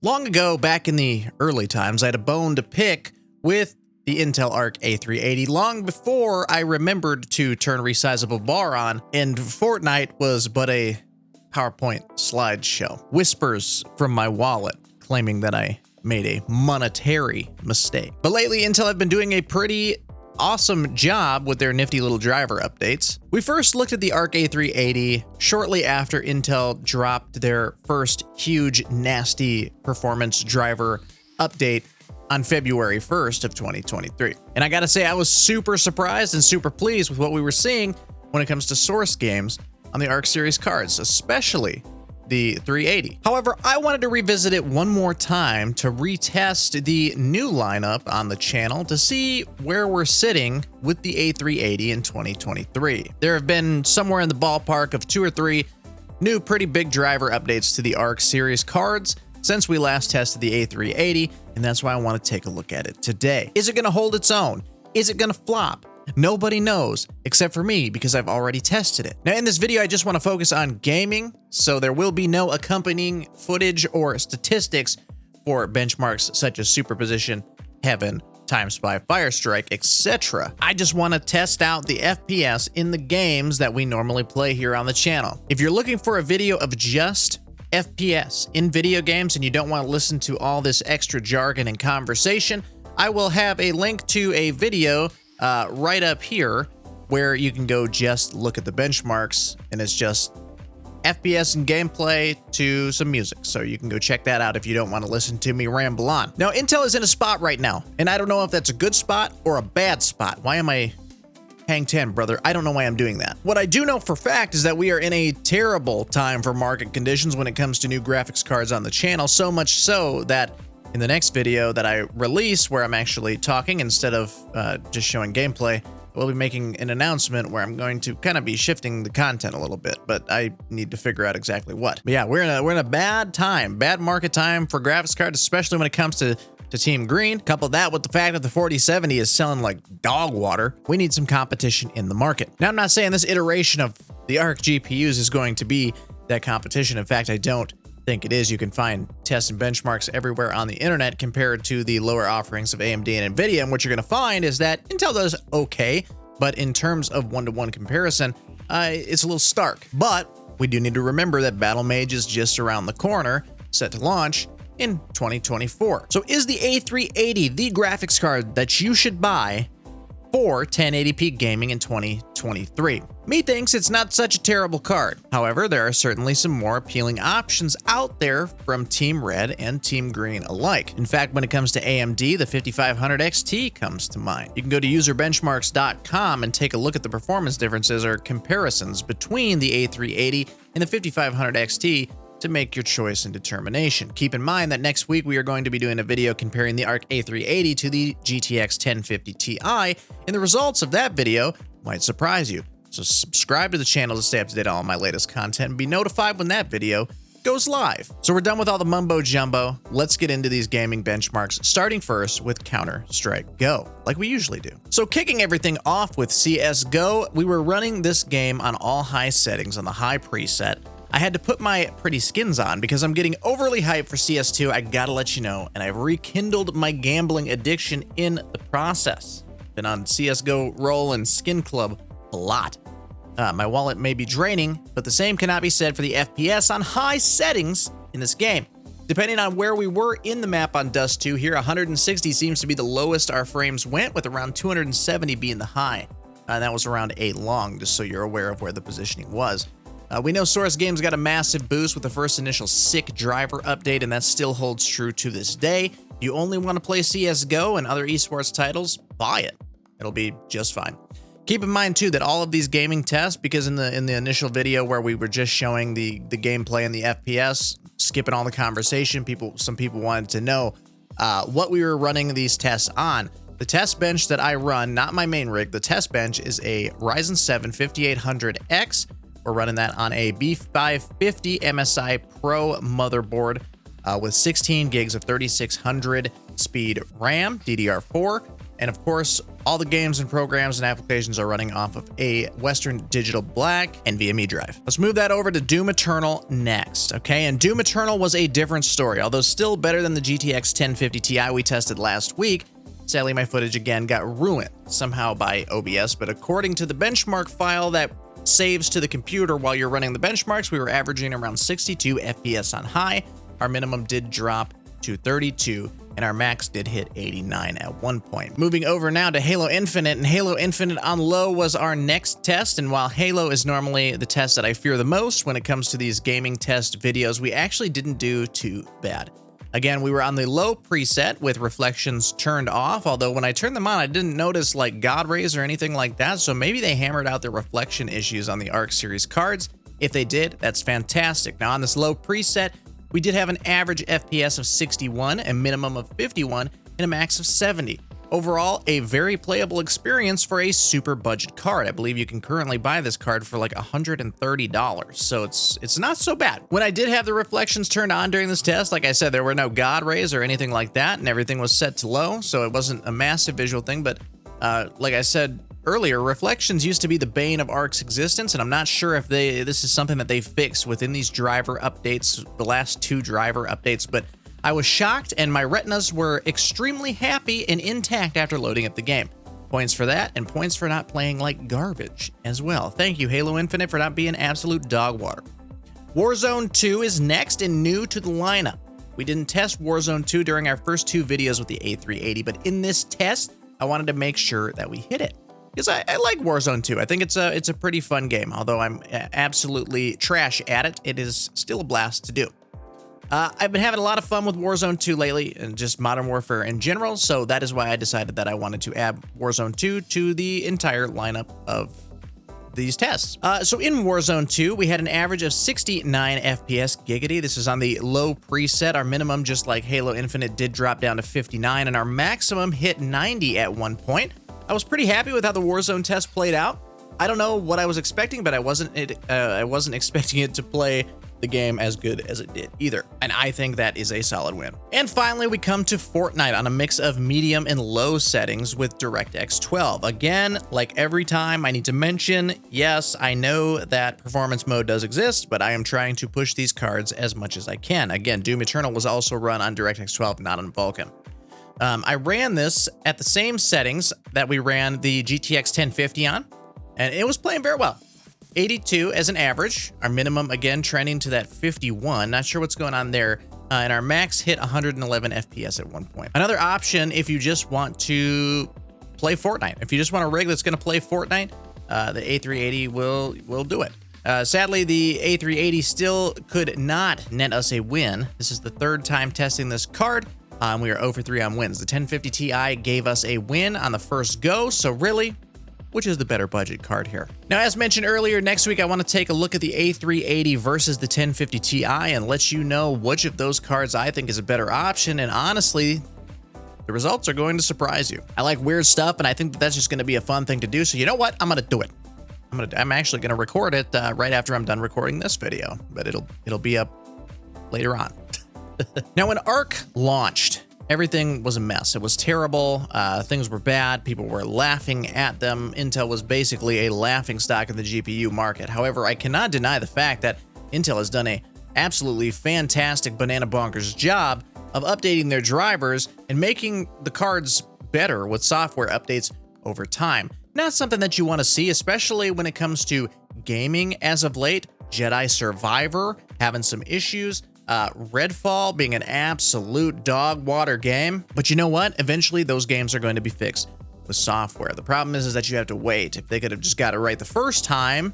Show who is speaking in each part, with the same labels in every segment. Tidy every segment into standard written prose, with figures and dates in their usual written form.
Speaker 1: Long ago, back in the early times, I had a bone to pick with the Intel Arc A380 long before I remembered to turn resizable bar on, and Fortnite was but a PowerPoint slideshow. Whispers from my wallet claiming that I made a monetary mistake. But lately, Intel have been doing a pretty awesome job with their nifty little driver updates. We first looked at the Arc A380 shortly after Intel dropped their first huge nasty performance driver update on February 1st of 2023. And I gotta say, I was super surprised and super pleased with what we were seeing when it comes to source games on the Arc series cards, especially the 380. However, I wanted to revisit it one more time to retest the new lineup on the channel to see where we're sitting with the A380 in 2023. There have been somewhere in the ballpark of 2 or 3 new pretty big driver updates to the Arc series cards since we last tested the A380, and that's why I want to take a look at it today. Is it going to hold its own? Is it going to flop? Nobody knows except for me because I've already tested it. Now in this video, I just want to focus on gaming, so there will be no accompanying footage or statistics for benchmarks such as superposition, heaven, time spy, fire strike, etc. I just want to test out the FPS in the games that we normally play here on the channel. If you're looking for a video of just FPS in video games and you don't want to listen to all this extra jargon and conversation, I will have a link to a video right up here where you can go just look at the benchmarks, and it's just FPS and gameplay to some music. So you can go check that out if you don't want to listen to me ramble on. Now, Intel is in a spot right now, and I don't know if that's a good spot or a bad spot. Why am I hang 10, brother? I don't know why I'm doing that. What I do know for fact is that we are in a terrible time for market conditions when it comes to new graphics cards on the channel, so much so that in the next video that I release, where I'm actually talking instead of just showing gameplay, we'll be making an announcement where I'm going to kind of be shifting the content a little bit, but I need to figure out exactly what. But yeah, we're in a bad time, bad market time for graphics cards, especially when it comes to Team Green. Couple that with the fact that the 4070 is selling like dog water. We need some competition in the market. Now, I'm not saying this iteration of the Arc GPUs is going to be that competition. In fact, I don't think it is. You can find tests and benchmarks everywhere on the internet compared to the lower offerings of AMD and Nvidia, and what you're going to find is that Intel does okay, but in terms of one-to-one comparison, it's a little stark. But we do need to remember that battlemage is just around the corner, set to launch in 2024. So is the A380 the graphics card that you should buy for 1080p gaming in 2023? Me thinks it's not such a terrible card. However, there are certainly some more appealing options out there from Team Red and Team Green alike. In fact, when it comes to AMD, the 5500 XT comes to mind. You can go to userbenchmarks.com and take a look at the performance differences or comparisons between the A380 and the 5500 XT to make your choice and determination. Keep in mind that next week we are going to be doing a video comparing the Arc A380 to the GTX 1050 Ti, and the results of that video might surprise you. So subscribe to the channel to stay up to date on all my latest content and be notified when that video goes live. So we're done with all the mumbo jumbo. Let's get into these gaming benchmarks, starting first with Counter-Strike Go, like we usually do. So kicking everything off with CSGO, we were running this game on all high settings on the high preset. I had to put my pretty skins on because I'm getting overly hyped for CS2, I gotta let you know, and I've rekindled my gambling addiction in the process. Been on CSGO roll and skin club a lot. My wallet may be draining, but the same cannot be said for the FPS on high settings in this game. Depending on where we were in the map on Dust 2 here, 160 seems to be the lowest our frames went, with around 270 being the high. That was around 8 long, just so you're aware of where the positioning was. We know Source Games got a massive boost with the first initial sick driver update, and that still holds true to this day. You only want to play CSGO and other esports titles, buy it. It'll be just fine. Keep in mind too that all of these gaming tests, because in the initial video where we were just showing the gameplay and the FPS, skipping all the conversation, some people wanted to know what we were running these tests on. The test bench that I run, not my main rig, the test bench is a Ryzen 7 5800X. We're running that on a B550 MSI Pro motherboard with 16 gigs of 3600 speed RAM, DDR4, And of course, all the games and programs and applications are running off of a Western Digital Black NVMe drive. Let's move that over to Doom Eternal next, okay? And Doom Eternal was a different story, although still better than the GTX 1050 Ti we tested last week. Sadly, my footage again got ruined somehow by OBS, but according to the benchmark file that saves to the computer while you're running the benchmarks, we were averaging around 62 FPS on high. Our minimum did drop to 32, and our max did hit 89 at one point. Moving over now to Halo Infinite, and Halo Infinite on low was our next test, and while Halo is normally the test that I fear the most when it comes to these gaming test videos, we actually didn't do too bad. Again, we were on the low preset with reflections turned off, although when I turned them on, I didn't notice like God rays or anything like that, so maybe they hammered out the reflection issues on the ARC series cards. If they did, that's fantastic. Now on this low preset, we did have an average FPS of 61, a minimum of 51, and a max of 70. Overall, a very playable experience for a super budget card. I believe you can currently buy this card for like $130, so it's not so bad. When I did have the reflections turned on during this test, like I said, there were no God rays or anything like that, and everything was set to low, so it wasn't a massive visual thing, but like I said earlier, reflections used to be the bane of ARC's existence, and I'm not sure if this is something that they fixed within these driver updates, the last 2 driver updates, but I was shocked, and my retinas were extremely happy and intact after loading up the game. Points for that, and points for not playing like garbage as well. Thank you, Halo Infinite, for not being absolute dog water. Warzone 2 is next and new to the lineup. We didn't test Warzone 2 during our first 2 videos with the A380, but in this test, I wanted to make sure that we hit it. Because I like Warzone 2. I think it's a pretty fun game. Although I'm absolutely trash at it, it is still a blast to do. I've been having a lot of fun with Warzone 2 lately, and just Modern Warfare in general, so that is why I decided that I wanted to add Warzone 2 to the entire lineup of these tests. So in Warzone 2, we had an average of 69 FPS giggity. This is on the low preset. Our minimum, just like Halo Infinite, did drop down to 59, and our maximum hit 90 at one point. I was pretty happy with how the Warzone test played out. I don't know what I was expecting, but I wasn't expecting it to play the game as good as it did either. And I think that is a solid win. And finally, we come to Fortnite on a mix of medium and low settings with DirectX 12. Again, like every time, I need to mention, yes, I know that performance mode does exist, but I am trying to push these cards as much as I can. Again, Doom Eternal was also run on DirectX 12, not on Vulkan. I ran this at the same settings that we ran the GTX 1050 on, and it was playing very well. 82 as an average, our minimum again trending to that 51, not sure what's going on there, and our max hit 111 FPS at one point. Another option if you just want to play Fortnite. If you just want a rig that's going to play Fortnite, the A380 will do it. Sadly, the A380 still could not net us a win. This is the 3rd time testing this card. We are 0 for 3 on wins. The 1050 Ti gave us a win on the first go, so really, which is the better budget card here? Now, as mentioned earlier, next week I want to take a look at the A380 versus the 1050 Ti and let you know which of those cards I think is a better option, and honestly, the results are going to surprise you. I like weird stuff, and I think that's just going to be a fun thing to do, so you know what? I'm going to do it. I'm actually going to record it right after I'm done recording this video, but it'll be up later on. Now, when ARC launched, everything was a mess. It was terrible. Things were bad. People were laughing at them. Intel was basically a laughingstock of the GPU market. However, I cannot deny the fact that Intel has done a absolutely fantastic banana bonkers job of updating their drivers and making the cards better with software updates over time. Not something that you want to see, especially when it comes to gaming as of late. Jedi Survivor having some issues. Redfall being an absolute dog water game. But you know what? Eventually those games are going to be fixed with software. The problem is that you have to wait. If they could have just got it right the first time,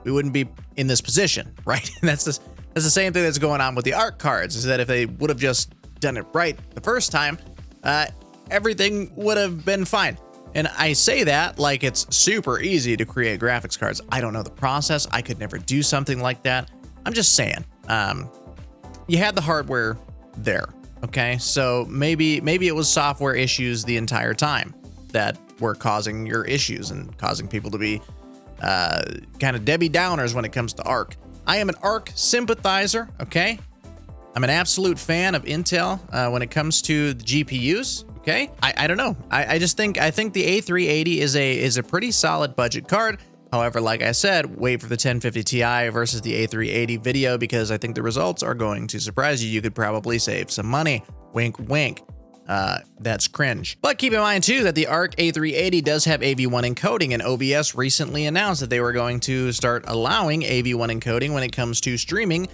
Speaker 1: we wouldn't be in this position, right? That's the same thing that's going on with the ARC cards, is that if they would have just done it right the first time, everything would have been fine. And I say that like it's super easy to create graphics cards. I don't know the process. I could never do something like that. I'm just saying. You had the hardware there, okay? So maybe it was software issues the entire time that were causing your issues and causing people to be kind of Debbie Downers when it comes to ARC. I am an ARC sympathizer, okay? I'm an absolute fan of Intel when it comes to the GPUs, Okay, I don't know. I think the A380 is a pretty solid budget card. However, like I said, wait for the 1050 Ti versus the A380 video because I think the results are going to surprise you. You could probably save some money. Wink, wink. That's cringe. But keep in mind too that the ARC A380 does have AV1 encoding, and OBS recently announced that they were going to start allowing AV1 encoding when it comes to streaming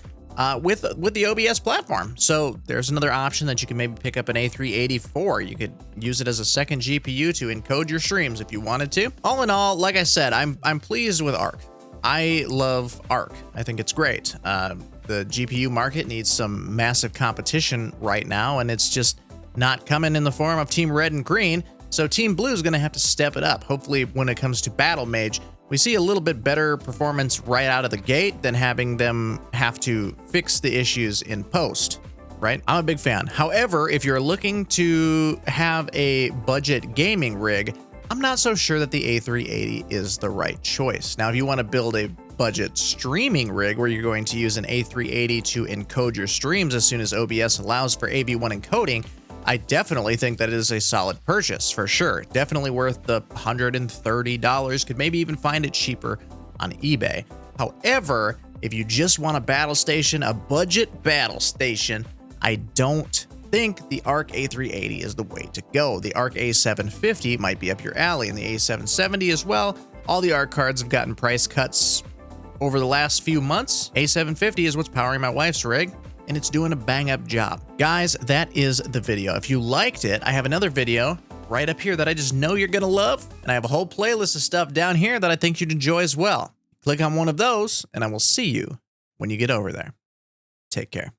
Speaker 1: with the OBS platform. So there's another option that you can maybe pick up an A380 for. You could use it as a second GPU to encode your streams if you wanted to. All in all, like I said, I'm pleased with ARC. I love ARC. I think it's great. The GPU market needs some massive competition right now, and it's just not coming in the form of Team Red and Green. So Team Blue is going to have to step it up. Hopefully when it comes to battlemage, we see a little bit better performance right out of the gate than having them have to fix the issues in post, right? I'm a big fan. However, if you're looking to have a budget gaming rig, I'm not so sure that the A380 is the right choice. Now, if you want to build a budget streaming rig where you're going to use an A380 to encode your streams as soon as OBS allows for AV1 encoding, I definitely think that it is a solid purchase for sure. Definitely worth the $130. Could maybe even find it cheaper on eBay. However, if you just want a battle station, a budget battle station, I don't think the ARC A380 is the way to go. The ARC A750 might be up your alley, and the A770 as well. All the ARC cards have gotten price cuts over the last few months. A750 is what's powering my wife's rig, and it's doing a bang-up job. Guys, that is the video. If you liked it, I have another video right up here that I just know you're gonna love, and I have a whole playlist of stuff down here that I think you'd enjoy as well. Click on one of those, and I will see you when you get over there. Take care.